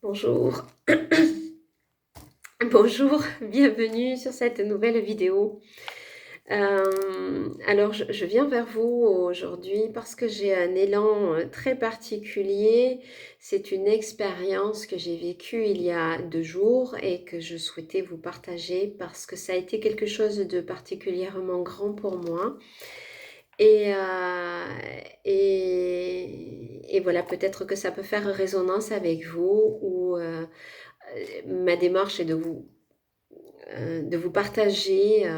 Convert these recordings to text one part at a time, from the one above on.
Bonjour, bonjour, bienvenue sur cette nouvelle vidéo. Alors, je viens vers vous aujourd'hui parce que j'ai un élan très particulier. C'est une expérience que j'ai vécue il y a 2 jours et que je souhaitais vous partager parce que ça a été quelque chose de particulièrement grand pour moi. Et, euh, et voilà, peut-être que ça peut faire résonance avec vous ou ma démarche est de vous partager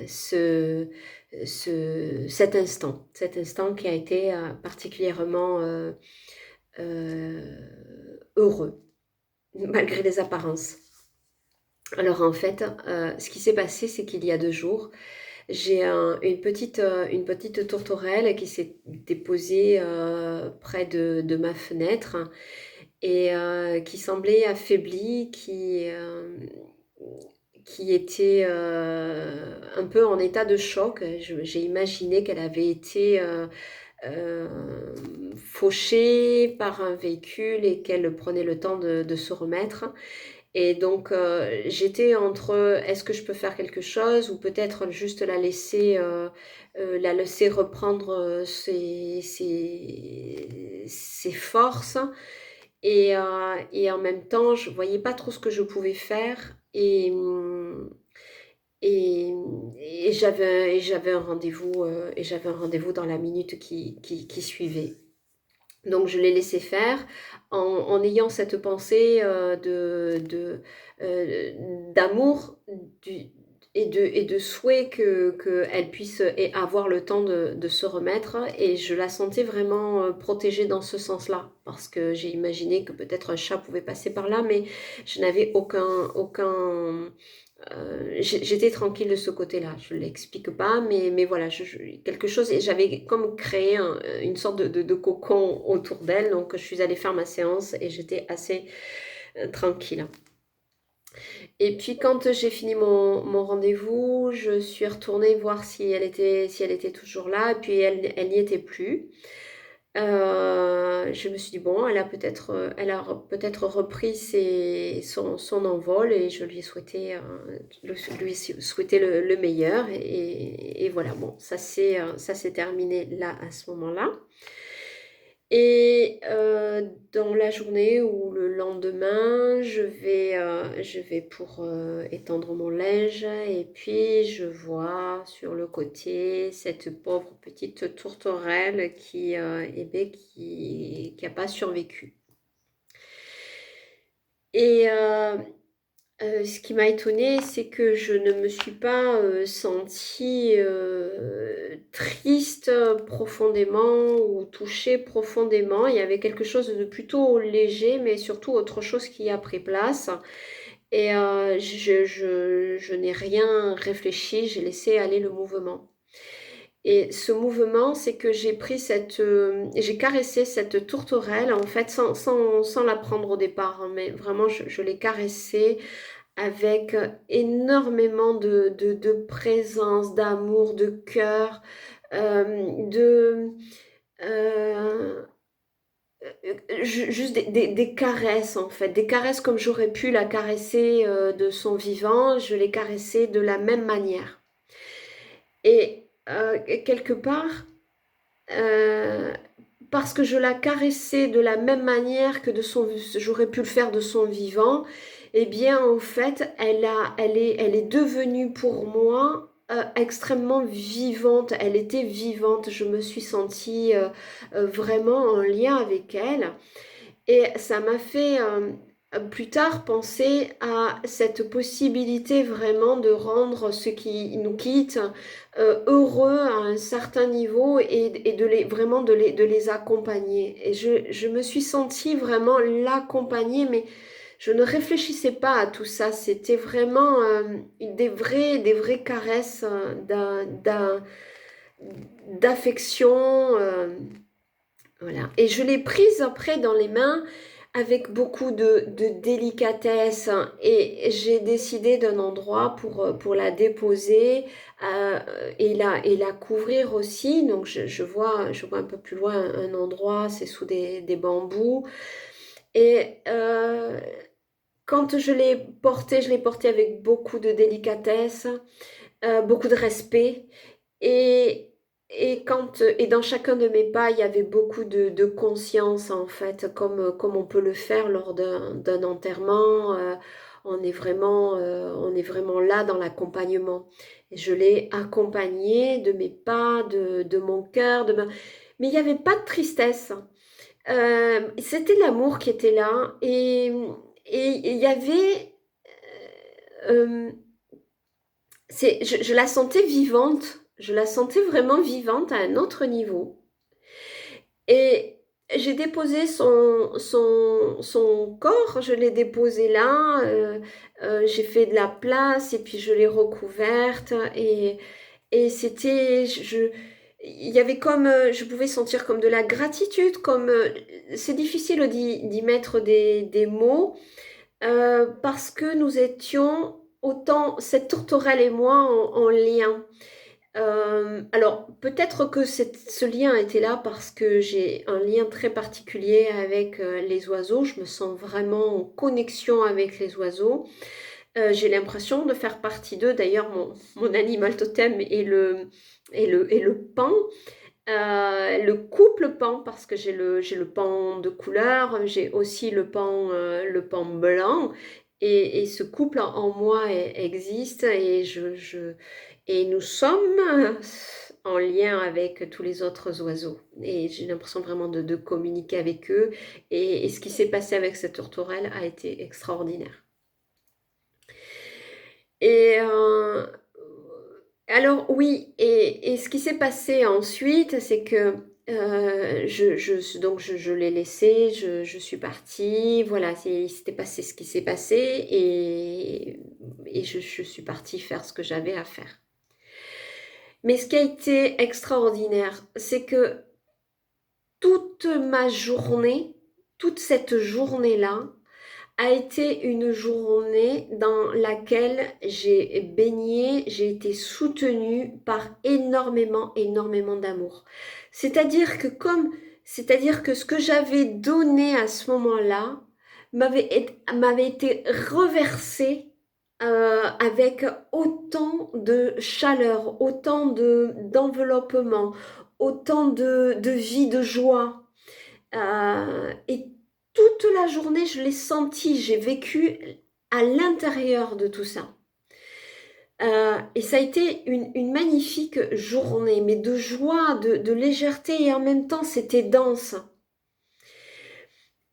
cet instant qui a été particulièrement heureux, malgré les apparences. Alors en fait, ce qui s'est passé, c'est qu'il y a 2 jours, j'ai une petite tourterelle qui s'est déposée près de ma fenêtre et qui semblait affaiblie, qui était un peu en état de choc. J'ai imaginé qu'elle avait été fauchée par un véhicule et qu'elle prenait le temps de se remettre. Et donc, j'étais entre est-ce que je peux faire quelque chose ou peut-être juste la laisser reprendre ses forces. Et en même temps, je voyais pas trop ce que je pouvais faire. Et j'avais un rendez-vous dans la minute qui suivait. Donc je l'ai laissé faire en ayant cette pensée euh, d'amour et de souhait qu'elle puisse avoir le temps de se remettre. Et je la sentais vraiment protégée dans ce sens-là, parce que j'ai imaginé que peut-être un chat pouvait passer par là, mais je n'avais aucun j'étais tranquille de ce côté-là, je ne l'explique pas, mais voilà, quelque chose, et j'avais comme créé une sorte de cocon autour d'elle, donc je suis allée faire ma séance et j'étais assez tranquille. Et puis quand j'ai fini mon rendez-vous, je suis retournée voir si elle était toujours là, et puis elle n'y était plus. Je me suis dit, bon, elle a peut-être repris son envol et je lui ai souhaité, le meilleur. Et voilà, bon, ça s'est terminé là, à ce moment-là. Et dans la journée ou le lendemain, je vais pour étendre mon linge et puis je vois sur le côté cette pauvre petite tourterelle qui a pas survécu. Et ce qui m'a étonnée, c'est que je ne me suis pas sentie triste profondément ou touchée profondément. Il y avait quelque chose de plutôt léger, mais surtout autre chose qui a pris place. Et je n'ai rien réfléchi, j'ai laissé aller le mouvement. Et ce mouvement, c'est que j'ai caressé cette tourterelle, en fait, sans la prendre au départ, hein, mais vraiment, je l'ai caressée avec énormément de présence, d'amour, de cœur, de juste des caresses en fait, des caresses comme j'aurais pu la caresser de son vivant, je l'ai caressée de la même manière. Et quelque part, euh, parce que je la caressais de la même manière que j'aurais pu le faire de son vivant, eh bien, en fait, elle est devenue pour moi extrêmement vivante. Elle était vivante. Je me suis sentie vraiment en lien avec elle. Et ça m'a fait plus tard penser à cette possibilité vraiment de rendre ceux qui nous quittent heureux à un certain niveau et vraiment de les accompagner. Et je me suis sentie vraiment l'accompagner, mais je ne réfléchissais pas à tout ça. C'était vraiment des vraies caresses d'affection. Voilà. Et je l'ai prise après dans les mains avec beaucoup de délicatesse, hein, et j'ai décidé d'un endroit pour la déposer et la couvrir aussi. Donc je vois un peu plus loin un endroit, c'est sous des bambous. Et quand je l'ai porté avec beaucoup de délicatesse, beaucoup de respect. Et, et dans chacun de mes pas, il y avait beaucoup de conscience, en fait, comme on peut le faire lors d'un enterrement. On est vraiment là dans l'accompagnement. Et je l'ai accompagné de mes pas, de mon cœur, mais il n'y avait pas de tristesse. C'était l'amour qui était là. Et il y avait... euh, je la sentais vivante, je la sentais vraiment vivante à un autre niveau. Et j'ai déposé son corps, je l'ai déposé là, j'ai fait de la place et puis je l'ai recouverte. Et c'était, il y avait comme, je pouvais sentir comme de la gratitude, comme, c'est difficile d'y mettre des mots, parce que nous étions autant, cette tourterelle et moi, en lien. Alors, peut-être que ce lien était là parce que j'ai un lien très particulier avec les oiseaux. Je me sens vraiment en connexion avec les oiseaux. J'ai l'impression de faire partie d'eux. D'ailleurs, mon animal totem est le paon. Le couple pan, parce que j'ai le pan de couleur, j'ai aussi le pan blanc, et ce couple en moi existe, et nous sommes en lien avec tous les autres oiseaux. Et j'ai l'impression vraiment de communiquer avec eux, et ce qui s'est passé avec cette tourterelle a été extraordinaire. Et alors oui, et ce qui s'est passé ensuite, c'est que donc je l'ai laissé, je suis partie, voilà, il s'était passé ce qui s'est passé, et je suis partie faire ce que j'avais à faire. Mais ce qui a été extraordinaire, c'est que toute ma journée, toute cette journée-là, a été une journée dans laquelle j'ai baigné, j'ai été soutenue par énormément, énormément d'amour. C'est-à-dire que ce que j'avais donné à ce moment-là m'avait été reversé, avec autant de chaleur, autant d'enveloppement, autant de vie, de joie. Et toute la journée, je l'ai senti, j'ai vécu à l'intérieur de tout ça. Et ça a été une magnifique journée, mais de joie, de légèreté, et en même temps, c'était dense.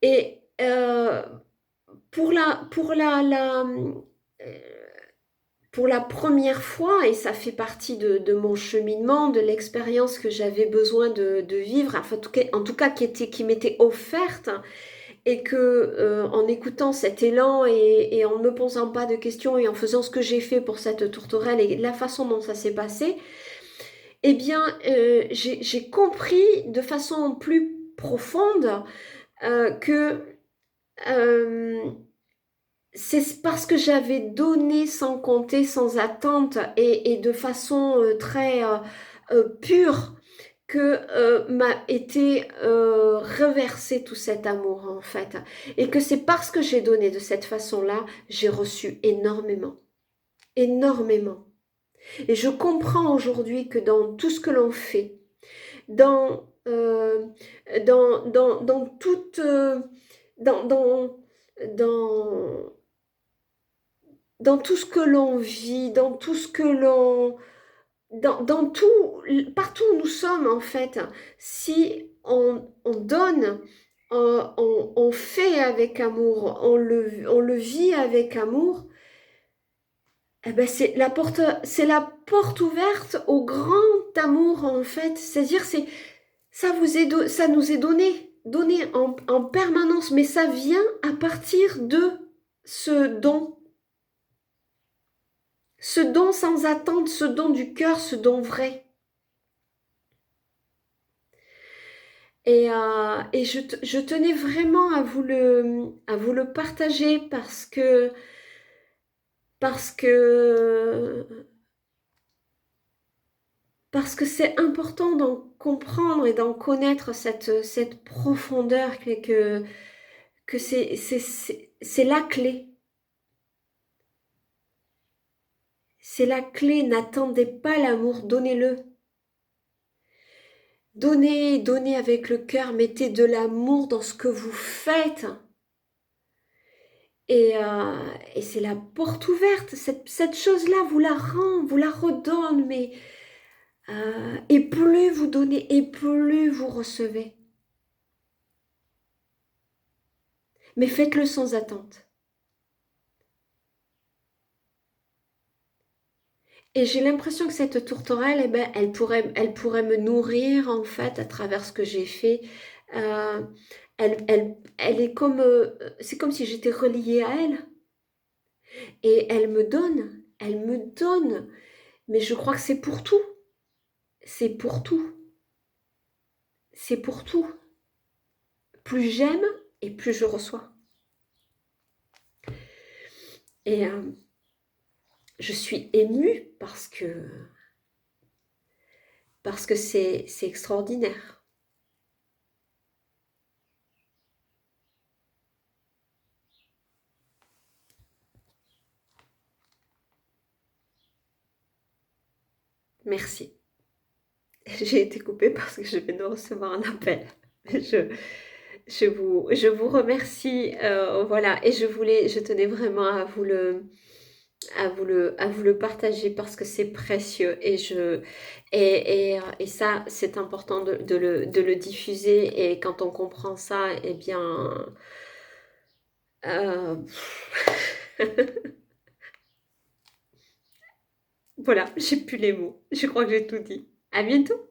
Et euh, pour la première fois, et ça fait partie de mon cheminement, de l'expérience que j'avais besoin de vivre, enfin, en tout cas qui m'était offerte, et que en écoutant cet élan, et en ne me posant pas de questions, et en faisant ce que j'ai fait pour cette tourterelle et la façon dont ça s'est passé, eh bien, j'ai compris de façon plus profonde, que euh, c'est parce que j'avais donné sans compter, sans attente, et de façon très pure, que m'a été reversé tout cet amour, en fait. Et que c'est parce que j'ai donné de cette façon-là, j'ai reçu énormément, énormément. Et je comprends aujourd'hui que dans tout ce que l'on fait, dans, dans toute... dans, dans, dans, dans tout ce que l'on vit, dans tout ce que l'on... dans tout, partout où nous sommes, en fait, si on donne, on fait avec amour, on le vit avec amour, eh ben c'est la porte ouverte au grand amour, en fait. C'est-à-dire, ça nous est donné en permanence, mais ça vient à partir de ce don. Ce don sans attente, ce don du cœur, ce don vrai. Et je tenais vraiment à vous le partager, parce que, parce que c'est important d'en comprendre et d'en connaître cette profondeur que c'est la clé. C'est la clé, n'attendez pas l'amour, donnez-le. Donnez, donnez avec le cœur, mettez de l'amour dans ce que vous faites. Et c'est la porte ouverte, cette chose-là vous la rend, vous la redonne, mais et plus vous donnez, et plus vous recevez. Mais faites-le sans attente. Et j'ai l'impression que cette tourterelle, eh ben, elle pourrait me nourrir en fait à travers ce que j'ai fait. Euh, elle est comme, c'est comme si j'étais reliée à elle. Et elle me donne. Mais je crois que c'est pour tout. C'est pour tout. C'est pour tout. Plus j'aime et plus je reçois. Et je suis émue parce que c'est extraordinaire. Merci. J'ai été coupée parce que je viens de recevoir un appel. Je, je vous remercie, voilà, et je tenais vraiment à vous le partager parce que c'est précieux et ça, c'est important de le diffuser et quand on comprend ça, eh bien, euh, voilà, j'ai plus les mots. Je crois que j'ai tout dit. À bientôt.